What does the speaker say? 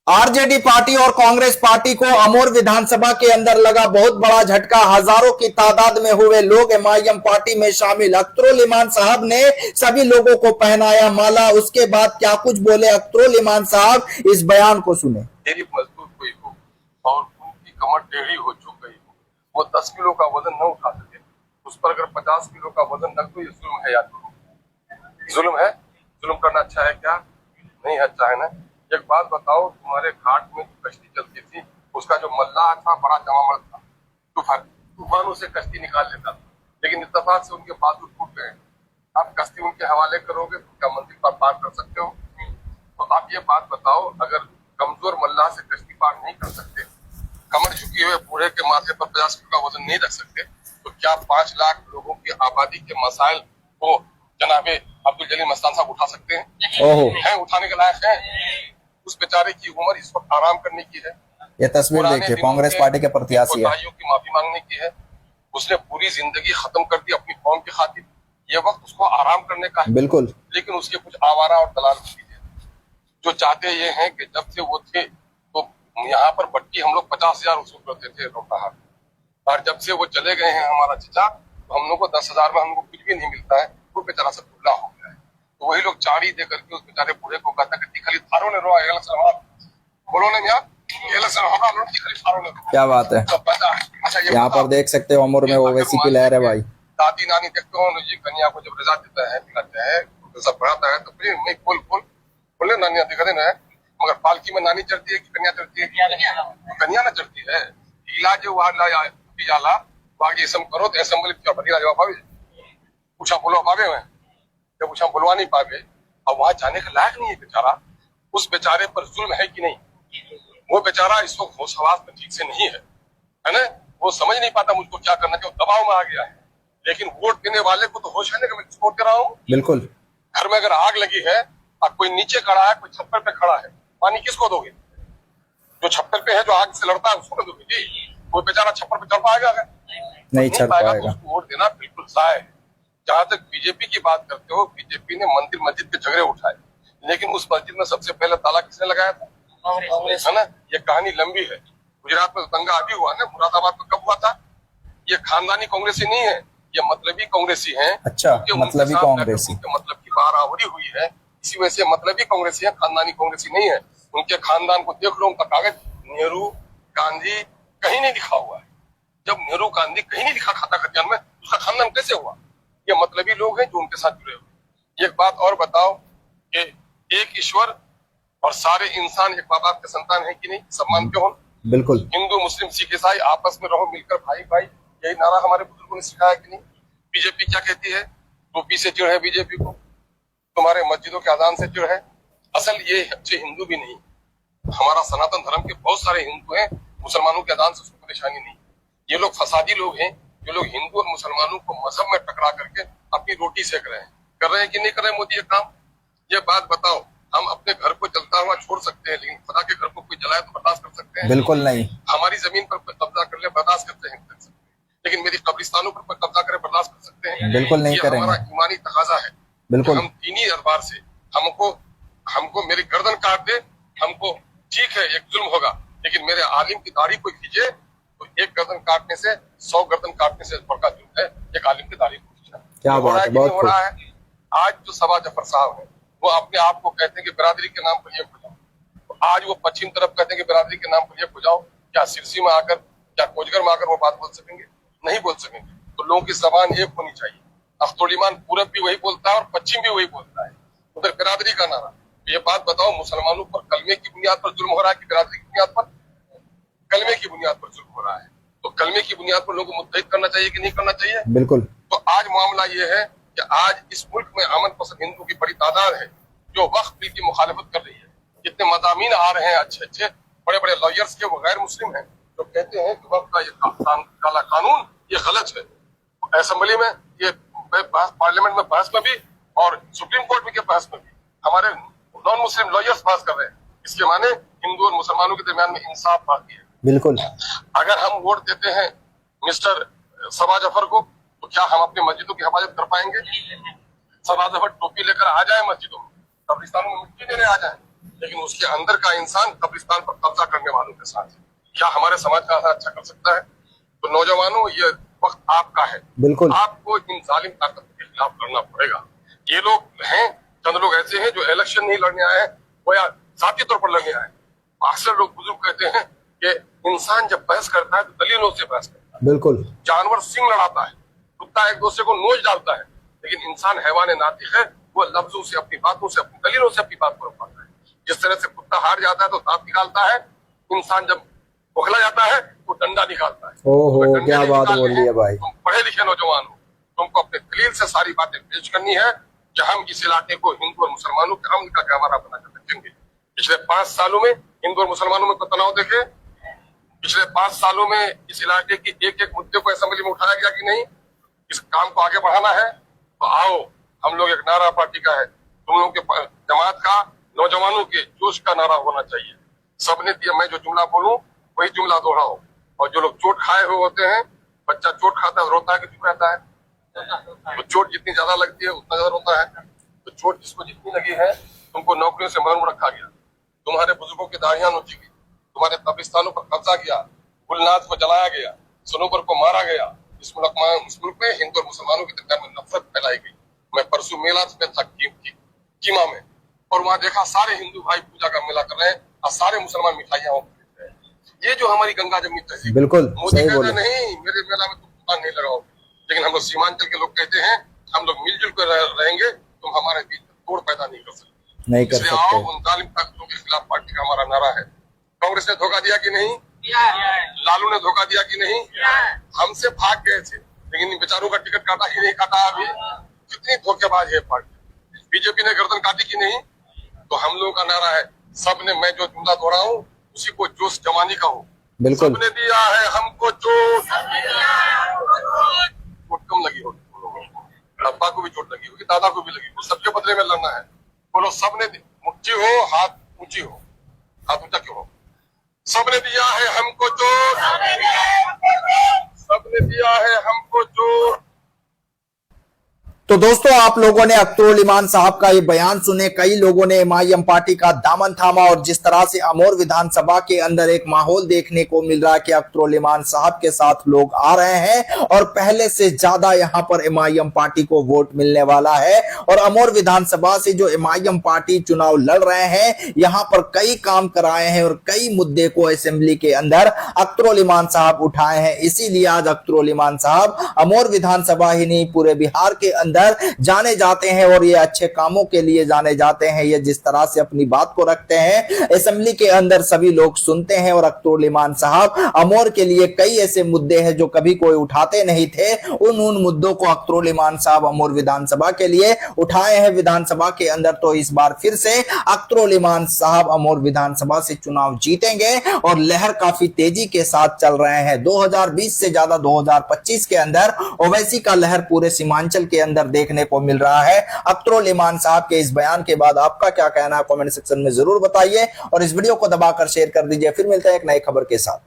RJD party और Congress party को अमोर विधानसभा के अंदर लगा बहुत बड़ा झटका। हजारों की तादाद में हुए लोग एमआईएम पार्टी में शामिल। अख्तरुल इमान साहब ने सभी लोगों को पहनाया माला। उसके बाद क्या कुछ बोले अख्तरुल इमान साहब, इस बयान को सुने। मेरी मजदूर कोई हो और उनकी कमर टेढ़ी हो चुकी हो, वो 10 किलो का वजन न उठा सके, उस पर अगर 50 किलो का वजन रख दो, ये जुल्म है या जुल्म है? जुल्म करना अच्छा है क्या? नहीं अच्छा है ना। एक बात बताओ, तुम्हारे घाट में कश्ती चलती थी, उसका जो मल्लाह था बड़ा जमामर्द था, तूफानों से कश्ती निकाल लेता था, लेकिन इत्तेफाक से उनके बाजू टूट गए। आप कश्ती उनके हवाले करोगे तो क्या मंदिर पर पार कर सकते हो? तो आप ये बात बताओ, अगर कमजोर मल्लाह से कश्ती पार नहीं कर सकते, कमर झुकी हुए बूढ़े के माथे पर 50 किलो का वजन नहीं रख सकते, तो क्या 5 लाख लोगों की आबादी के मसाइल को जनाबे अब्दुल जलील मस्तान साहब उठा सकते हैं? हैं उठाने के लायक है? उस बेचारे की उम्र इस वक्त आराम करने की है। ये तस्वीर देखिए, कांग्रेस पार्टी के प्रत्याशी है, की माफी मांगने की है। उसने पूरी जिंदगी खत्म कर दी अपनी कौम की खातिर। ये वक्त उसको आराम करने का है। बिल्कुल। लेकिन उसके कुछ आवारा और दलाल जो चाहते ये हैं कि जब से वो थे तो यहाँ पर बट्टी हम लोग 50,000 वसूल करते थे रोटाहार, और जब से वो चले गए हैं हमारा चचा, तो हम लोग को 10,000 में हमको कुछ भी नहीं मिलता है। वो बेचारा सब खुला हो गया है। तो वही लोग चाड़ी दे करके उस बेचारे बूढ़े को कहता है कि खाली थारों ने रो बोलो ना यार, क्या बात है। अच्छा, यहाँ पर देख सकते हो अमर में ओवैसी की लहर है भाई। दादी नानी देखते हो जी, कन्या को जब रजा देता है, दिलाता है, तो सब बढ़ाता है, तो नहीं बोले नानिया दिखा देना है, मगर पालकी में नानी चढ़ती है कि कन्या चढ़ती है? कन्या ना चढ़ती है। इलाज जाला आगे सम करो तो असेंबली जवाब आवे, पूछा बोलो पावे में, जब पूछा बोलवा नहीं पावे, अब वहां जाने का लायक नहीं है बेचारा। उस बेचारे पर जुल्म है कि नहीं? वो बेचारा इस वक्त होश हवास में ठीक से नहीं है ना? वो समझ नहीं पाता मुझको क्या करना चाहिए, दबाव में आ गया है। लेकिन वोट देने वाले को तो होश है ना कि मैं किसको वोट दे रहा हूँ। बिल्कुल। घर में अगर आग लगी है और कोई नीचे खड़ा है, कोई छप्पर पे खड़ा है, पानी किसको दोगे? जो छप्पर पे है, जो आग से लड़ता है, उसको ना दोगे जी। कोई बेचारा छप्पर पे चढ़ पाएगा? अगर नहीं चढ़ पाएगा तो उसको वोट देना बिल्कुल जायज है। जहां तक बीजेपी की बात करते हो, बीजेपी ने मंदिर मस्जिद के झगड़े उठाए, लेकिन उस मस्जिद में सबसे पहले ताला किसने लगाया था? कांग्रेस, है ना? ये कहानी लंबी है। गुजरात में दंगा अभी हुआ ना, मुरादाबाद में कब हुआ था? ये खानदानी कांग्रेसी नहीं है, ये मतलबी कांग्रेसी है। अच्छा, मतलबी कांग्रेसी, मतलब की बारावरी हुई है, इसी वजह से मतलबी कांग्रेसी है, खानदानी कांग्रेसी नहीं है। उनके खानदान को देख लो, उनका कागज नेहरू गांधी कहीं नहीं लिखा हुआ है। जब नेहरू गांधी कहीं नहीं लिखा खाता खतियान में, उसका खानदान कैसे हुआ? ये मतलबी लोग हैं जो उनके साथ जुड़े हुए। एक बात और बताओ कि एक ईश्वर और सारे इंसान एक बाप के संतान है कि नहीं? सब मानते हो? बिल्कुल। हिंदू मुस्लिम सिख ईसाई आपस में रहो मिलकर भाई भाई, यही नारा हमारे बुजुर्गों ने सिखाया कि नहीं? बीजेपी क्या कहती है? टोपी से चिढ़ है बीजेपी को, तुम्हारे मस्जिदों के अजान से चिढ़ है। असल ये अच्छे हिंदू भी नहीं, हमारा सनातन धर्म के बहुत सारे हिंदू हैं, मुसलमानों के अजान से उसको परेशानी नहीं। ये लोग फसादी लोग हैं, जो लोग हिंदू और मुसलमानों को मजहब में टकरा करके अपनी रोटी सेक रहे हैं। कर रहे हैं कि नहीं कर रहे हैं मोदी ये काम? ये बात बताओ, हम अपने घर को जलता हुआ छोड़ सकते हैं, लेकिन खुदा के घर को कोई जलाए तो बर्दाश्त कर सकते हैं? बिल्कुल नहीं। हमारी जमीन पर कोई कब्जा कर ले बर्दाश्त करते हैं, लेकिन मेरी कब्रिस्तानों पर कोई कब्जा करे बर्दाश्त कर सकते हैं? बिल्कुल नहीं करेंगे। हमारा ईमानी तकाजा है। बिल्कुल। हम दीनी एतबार से हमको मेरी गर्दन काट दे, हमको ठीक है, एक जुल्म होगा, लेकिन मेरे आलिम की दाढ़ी कोई खींचे तो एक गर्दन काटने से 100 गर्दन काटने से बड़का जुल्म है एक आलिम की दाढ़ी को खींचना। क्या बात है, बहुत हो रहा है। आज जो सबा जफर साहब है, वो अपने आप को कहते हैं कि बिरादरी के नाम पर एक हो जाओ, तो आज वो पश्चिम तरफ कहते हैं कि बिरादरी के नाम पर एक हो जाओ। क्या सिरसी में आकर, क्या कोचगर में आकर वो बात बोल सकेंगे? नहीं बोल सकेंगे। तो लोगों की जबान एक होनी चाहिए। अख्तरुल इमान पूरब भी वही बोलता है और पश्चिम भी वही बोलता है, उधर बिरादरी का नारा। ये बात बताओ, मुसलमानों पर कलमे की बुनियाद पर जुल्म हो रहा है कि बिरादरी की बुनियाद पर? कलमे की बुनियाद पर जुल्म हो रहा है। तो कलमे की बुनियाद पर लोगों को मुत्तहिद करना चाहिए कि नहीं करना चाहिए? बिल्कुल। तो आज मामला ये है कि आज इस मुल्क में अमन पसंद हिंदू की बड़ी तादाद है जो वक्फ बिल की मुखालिफत कर रही है। जितने मज़ामीन आ रहे हैं अच्छे अच्छे बड़े बड़े लॉयर्स के, वो गैर मुस्लिम हैं, जो कहते हैं कि वक्फ का ये काला कानून ये गलत है। असेंबली में ये पार्लियामेंट में बहस में भी और सुप्रीम कोर्ट में के बहस में भी हमारे नॉन मुस्लिम लॉयर्स बात कर रहे हैं। इसके माने हिंदू और मुसलमानों के दरमियान में इंसाफ बाकी है। बिल्कुल। अगर हम वोट देते हैं मिस्टर सबा जफर को, तो क्या हम अपनी मस्जिदों की हिफाजत कर पाएंगे? सबा जफर टोपी लेकर आ जाए मस्जिदों में, कब्रिस्तानों में मिट्टी देने आ जाए, लेकिन उसके अंदर का इंसान कब्रिस्तान पर कब्जा करने वालों के साथ है। क्या हमारे समाज का अच्छा कर सकता है? तो नौजवानों, ये वक्त आपका है। बिल्कुल। आपको इन जालिम ताकत के खिलाफ लड़ना पड़ेगा। ये लोग हैं, चंद लोग ऐसे हैं जो इलेक्शन नहीं लड़ने आए वो या जाती तौर पर लड़ने आए। अक्सर लोग बुजुर्ग कहते हैं कि इंसान जब बहस करता है तो दलीलों से बहस करता है। बिल्कुल। जानवर सिंह लड़ाता है, कुत्ता एक दूसरे को नोच डालता है, लेकिन इंसान हैवान नातिक है, वो लफ्जों से, अपनी बातों से, अपनी दलीलों से अपनी बात को रखवाता है। जिस तरह से कुत्ता हार जाता है तो दांत निकालता है, इंसान जब बौखला जाता है तो डंडा निकालता है। ओहो, तो क्या बात बोल रही है भाई। तुम पढ़े लिखे नौजवान हो, तुमको अपने दलील से सारी बातें पेश करनी है कि हम इस इलाके को हिंदू और मुसलमानों के अमन का गहवारा बनाकर रखेंगे। पिछले 5 सालों में हिंदू और मुसलमानों में तनाव देखे, पिछले 5 सालों में इस इलाके की एक एक मुद्दे को असेंबली में उठाया गया कि नहीं? इस काम को आगे बढ़ाना है तो आओ, हम लोग एक नारा पार्टी का है, तुम लोगों के जमात का, नौजवानों के जोश का नारा होना चाहिए। सबने दिया, मैं जो जुमला बोलूं वही जुमला दोहराओ। और जो लोग चोट खाए हुए होते हैं, बच्चा चोट खाता है रोता है कि चुप रहता है? तो चोट जितनी ज्यादा लगती है उतना ज्यादा रोता है। तो चोट जिसको जितनी लगी है, तुमको नौकरियों से महरूम रखा गया, तुम्हारे बुजुर्गों की दाढ़ियां नोची गई, तुम्हारे कब्रिस्तानों पर कब्जा किया, गुलनाज को जलाया गया, सनोबर को मारा गया। इस मुल्क में हिंदू और मुसलमानों के दरमियान में नफरत फैलाई गई। मैं परसों मेला में था कीमा में, और वहां देखा सारे हिंदू भाई पूजा का मेला कर रहे हैं और सारे मुसलमान मिठाइयां खरीद रहे हैं। ये जो हमारी गंगा जमुनी तहजीब, बिल्कुल मोदी सही कहता बोले। नहीं मेरे मेला में तुम दुकान नहीं लगाओगे, लेकिन हम लोग सीमांचल के लोग कहते हैं हम लोग मिलजुल कर रहेंगे, तुम हमारे बीच तोड़ पैदा नहीं कर सकते। नहीं कर इसलिए आओ, सकते। उन जालिम ताकतों के खिलाफ पार्टी का हमारा नारा है। कांग्रेस ने धोखा दिया कि नहीं? लालू ने धोखा दिया कि नहीं? हमसे भाग गए थे, लेकिन इन बेचारों का टिकट काटा कि नहीं काटा? अभी कितनी धोखेबाज है पार्टी। बीजेपी ने गर्दन काटी कि नहीं? तो हम लोगों का नारा है, सबने, मैं जो जुमला दोहराऊं उसी को जोश जवानी का हो। बिल्कुल। सबने दिया है हमको चोट, चोट कम लगी होगी लोगों को, अब्बा को भी चोट लगी होगी, दादा को भी लगी होगी, सबके बदले में लड़ना है। बोलो, सबने, मुट्ठी हो, हाथ ऊंची हो, हाथ ऊंचा क्यों हो? सबने दिया है हमको चोट, सबने दिया है हमको चोट। तो दोस्तों, आप लोगों ने अख्तरुल इमान साहब का ये बयान सुने। कई लोगों ने एमआईएम पार्टी का दामन थामा और जिस तरह से अमोर विधानसभा के अंदर एक माहौल देखने को मिल रहा है कि अख्तरुल इमान साहब के साथ लोग आ रहे हैं और पहले से ज्यादा यहां पर एमआईएम पार्टी को वोट मिलने वाला है। और अमोर विधानसभा से जो एमआईएम पार्टी चुनाव लड़ रहे हैं, यहां पर कई काम कराए हैं और कई मुद्दे को असेंबली के अंदर अख्तरुल इमान साहब उठाए हैं। इसीलिए आज अख्तरुल इमान साहब अमोर विधानसभा ही नहीं पूरे बिहार के अंदर जाने जाते हैं और ये अच्छे कामों के लिए जाने जाते हैं। ये जिस तरह से अपनी बात को रखते हैं, असेंबली के अंदर सभी लोग सुनते हैं। और अख्तरुल इमान साहब अमोर के लिए कई ऐसे मुद्दे हैं जो कभी कोई उठाते नहीं थे, उन मुद्दों को अख्तरुल इमान साहब अमोर विधानसभा के लिए उठाए हैं विधानसभा के अंदर। तो इस बार फिर से अख्तरुल इमान साहब अमोर विधानसभा से चुनाव जीतेंगे और लहर काफी तेजी के साथ चल रहे हैं। 2020 से ज्यादा 2025 के अंदर ओवैसी का लहर पूरे सीमांचल के अंदर देखने को मिल रहा है। अख्तरुल इमान साहब के इस बयान के बाद आपका क्या कहना है, कमेंट सेक्शन में जरूर बताइए और इस वीडियो को दबाकर शेयर कर दीजिए। फिर मिलते हैं एक नई खबर के साथ।